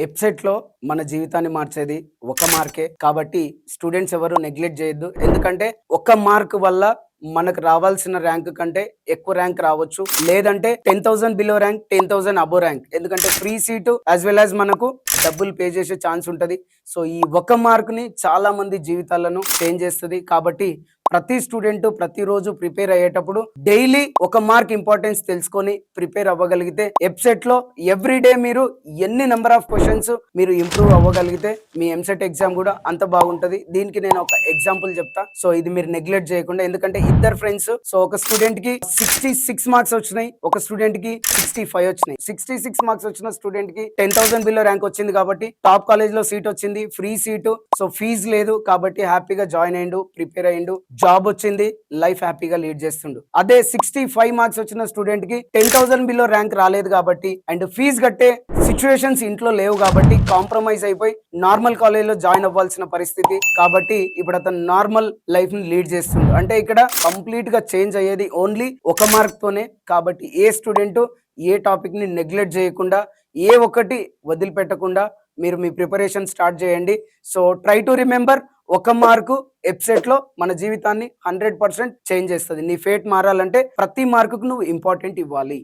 Website లో మన జీవితాన్ని మార్చేది ఒక మార్కే కాబట్టి స్టూడెంట్స్ ఎవరు నెగ్లెక్ట్ చేయొద్దు. ఎందుకంటే ఒక మార్క్ వల్ల మనకు రావాల్సిన ర్యాంక్ కంటే ఎక్కువ ర్యాంక్ రావచ్చు, లేదంటే 10,000 బిలో ర్యాంక్ 10,000 అబో ర్యాంక్. ఎందుకంటే free seat as well as మనకు డబ్బులు పే చేసే ఛాన్స్ ఉంటది. సో ఈ ఒక మార్క్ ని చాలా మంది జీవితాలను చేంజ్ చేస్తుంది. కాబట్టి ప్రతి స్టూడెంట్ ప్రతిరోజు ప్రిపేర్ అయ్యేటప్పుడు డైలీ ఒక మార్క్ ఇంపార్టెన్స్ తెలుసుకొని ప్రిపేర్ అవ్వగలిగితే వెబ్సైట్ లో ఎవ్రీడే మీరు ఎన్ని నెంబర్ ఆఫ్ క్వశ్చన్స్ మీరు ఇంప్రూవ్ అవ్వగలిగితే మీ ఎంసెట్ ఎగ్జామ్ కూడా అంత బాగుంటది. దీనికి నేను ఒక ఎగ్జాంపుల్ చెప్తా. సో ఇది మీరు నెగ్లెక్ట్ చేయకుండా, ఎందుకంటే ఇద్దరు ఫ్రెండ్స్, సో ఒక స్టూడెంట్ కి 66 మార్క్స్ వచ్చినాయి, ఒక స్టూడెంట్ కి 65 వచ్చినాయి. 66 మార్క్స్ వచ్చిన స్టూడెంట్ కి 10,000 బిలో ర్యాంక్ వచ్చింది కాబట్టి టాప్ కాలేజ్ లో సీట్ వచ్చింది, ఫ్రీ సీటు. సో ఫీజు లేదు కాబట్టి హ్యాపీగా జాయిన్ అయ్యిండు, ప్రిపేర్ అయ్యిండు, జాబ్ వచ్చింది, లైఫ్ హ్యాపీగా లీడ్ చేస్తుండు. అదే 65 మార్క్స్ వచ్చిన స్టూడెంట్ కి 10,000 బిలో ర్యాంక్ రాలేదు కాబట్టి అండ్ ఫీజు కట్టే సిచ్యువేషన్స్ ఇంట్లో లేవు కాబట్టి కాంప్రమైజ్ అయిపోయి నార్మల్ కాలేజ్ లో జాయిన్ అవ్వాల్సిన పరిస్థితి. కాబట్టి ఇప్పుడు అతను నార్మల్ లైఫ్ ని లీడ్ చేస్తుండు. అంటే ఇక్కడ కంప్లీట్ గా చేంజ్ అయ్యేది ఓన్లీ ఒక మార్క్ తోనే. కాబట్టి ఏ స్టూడెంట్ ఏ టాపిక్ ని నెగ్లెక్ట్ చేయకుండా, ఏ ఒక్కటి వదిలిపెట్టకుండా మీరు మీ ప్రిపరేషన్ స్టార్ట్ చేయండి. సో ట్రై టు రిమెంబర్, ఒక మార్కు వెబ్సైట్ లో మన జీవితాన్ని 100% చేంజ్ చేస్తుంది. నీ ఫేట్ మారాలంటే ప్రతి మార్కుకు నువ్వు ఇంపార్టెంట్ ఇవ్వాలి.